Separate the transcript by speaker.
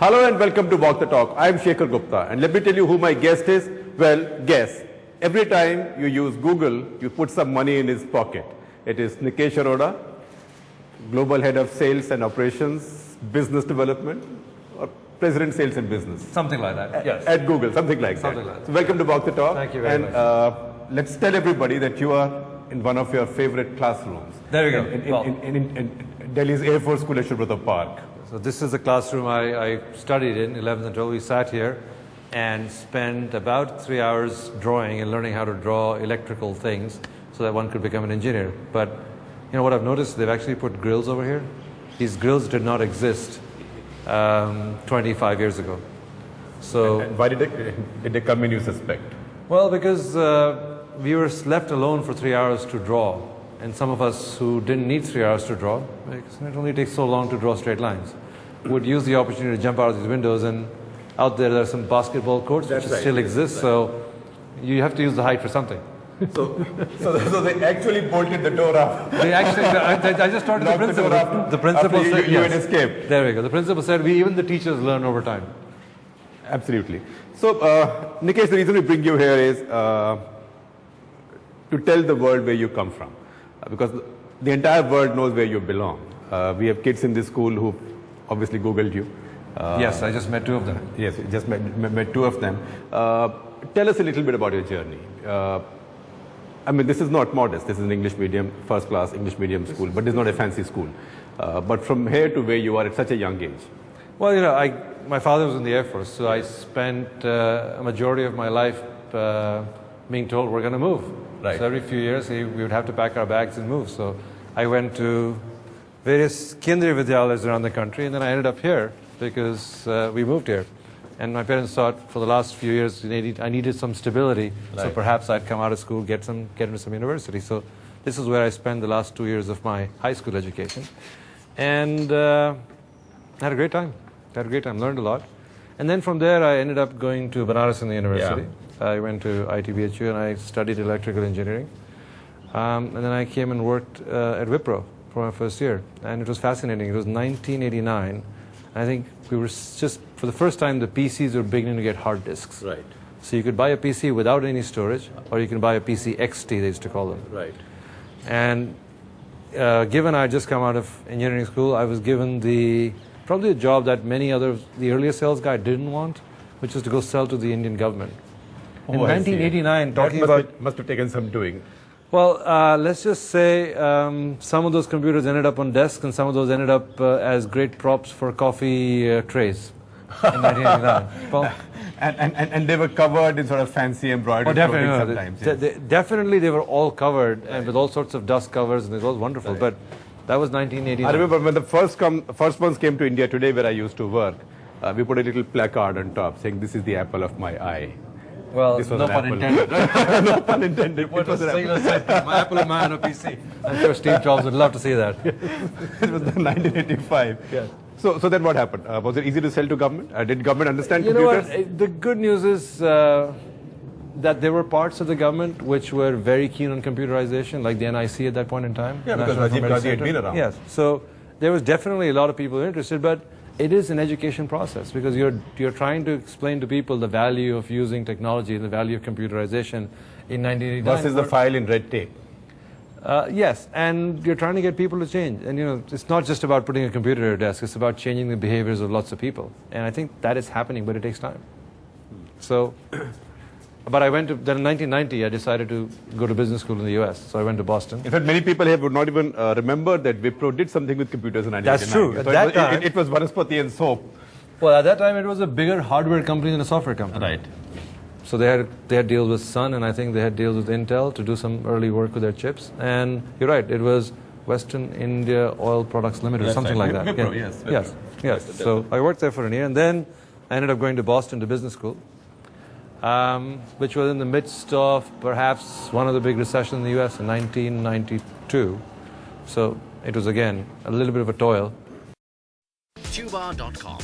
Speaker 1: Hello and welcome to Walk the Talk. I am Shekhar Gupta and let me tell you who my guest is. Well, guess. Every time you use Google, you put some money in his pocket. It is Nikesh Arora, Global Head of Sales and Operations, Business Development, or President Sales and Business.
Speaker 2: Something like that, yes.
Speaker 1: At Google, something like
Speaker 2: that.
Speaker 1: So welcome to Walk the Talk.
Speaker 2: Thank you very much.
Speaker 1: Let's tell everybody that you are in one of your favorite classrooms.
Speaker 2: There we go.
Speaker 1: In Delhi's Air Force School at Shubhrata Park.
Speaker 2: So this is the classroom I studied in, 11th and 12th. We sat here and spent about 3 hours drawing and learning how to draw electrical things so that one could become an engineer. But you know what I've noticed? They've actually put grills over here. These grills did not exist 25 years ago. So
Speaker 1: and why did they come in, you suspect?
Speaker 2: Well, because we were left alone for 3 hours to draw. And some of us who didn't need 3 hours to draw, because it only takes so long to draw straight lines, would use the opportunity to jump out of these windows, and out there are some basketball courts which still exist, so you have to use the height for something.
Speaker 1: So they actually bolted the door up.
Speaker 2: They actually, I just talked to the principal. The principal said,
Speaker 1: you had escaped.
Speaker 2: There we go. The principal said, even the teachers learn over time.
Speaker 1: Absolutely. So, Nikesh, the reason we bring you here is to tell the world where you come from. Because the entire world knows where you belong. We have kids in this school who obviously Googled you.
Speaker 2: Yes, I just met two of them.
Speaker 1: Yes, just met two of them. Tell us a little bit about your journey. I mean, this is not modest. This is an English medium, first class English medium school, but it's not a fancy school. But from here to where you are at such a young age.
Speaker 2: Well, you know, my father was in the Air Force, so I spent a majority of my life being told we're going to move.
Speaker 1: Right.
Speaker 2: So every few years we would have to pack our bags and move. So I went to various Kendriya Vidyalayas around the country, and then I ended up here because we moved here. And my parents thought for the last few years I needed some stability, so perhaps I'd come out of school, get into some university. So this is where I spent the last 2 years of my high school education. And had a great time. Learned a lot. And then from there I ended up going to Banaras in the university. Yeah. I went to ITBHU and I studied electrical engineering. And then I came and worked at Wipro for my first year. And it was fascinating. It was 1989. I think we were just, for the first time, the PCs were beginning to get hard disks.
Speaker 1: Right.
Speaker 2: So you could buy a PC without any storage, or you can buy a PC XT, they used to call them.
Speaker 1: Right.
Speaker 2: And given I had just come out of engineering school, I was given probably a job that many others, the earlier sales guy didn't want, which was to go sell to the Indian government. In 1989, talking about...
Speaker 1: Must have taken some doing.
Speaker 2: Well, let's just say some of those computers ended up on desks and some of those ended up as great props for coffee trays in 1989. Well,
Speaker 1: and they were covered in sort of fancy embroidery sometimes.
Speaker 2: Definitely they were all covered and with all sorts of dust covers, and it was wonderful. Right. But that was 1989.
Speaker 1: I remember when the first ones came to India today where I used to work, we put a little placard on top saying, "This is the apple of my eye."
Speaker 2: Well, no pun intended.
Speaker 1: No pun intended.
Speaker 2: It was a single sentence. My apple in my hand on a PC. I'm sure Steve Jobs would love to see that.
Speaker 1: It was 1985.
Speaker 2: Yes.
Speaker 1: So then what happened? Was it easy to sell to government? Did government understand
Speaker 2: computers?
Speaker 1: You know what?
Speaker 2: The good news is that there were parts of the government which were very keen on computerization, like the NIC at that point in time.
Speaker 1: Yeah, because Rajiv Gandhi had been around.
Speaker 2: Yes. So there was definitely a lot of people interested, but it is an education process because you're trying to explain to people the value of using technology and the value of computerization in 1989.
Speaker 1: Versus the file in red tape.
Speaker 2: Yes, and you're trying to get people to change. And you know, it's not just about putting a computer at a desk, it's about changing the behaviors of lots of people. And I think that is happening, but it takes time. So, but I went to, then in 1990, I decided to go to business school in the US. So I went to Boston.
Speaker 1: In fact, many people here would not even remember that Wipro did something with computers in 1989.
Speaker 2: That's true.
Speaker 1: So
Speaker 2: at that time,
Speaker 1: it was Vanaspati and soap.
Speaker 2: Well, at that time, it was a bigger hardware company than a software company.
Speaker 1: Right.
Speaker 2: So they had deals with Sun, and I think they had deals with Intel to do some early work with their chips. And you're right, it was Western India Oil Products Limited, or something like that.
Speaker 1: Wipro,
Speaker 2: yeah.
Speaker 1: yes.
Speaker 2: Wipro. Yes. So I worked there for a year, and then I ended up going to Boston to business school, which was in the midst of perhaps one of the big recessions in the U.S. in 1992. So it was, again, a little bit of a toil.
Speaker 3: Tuba.com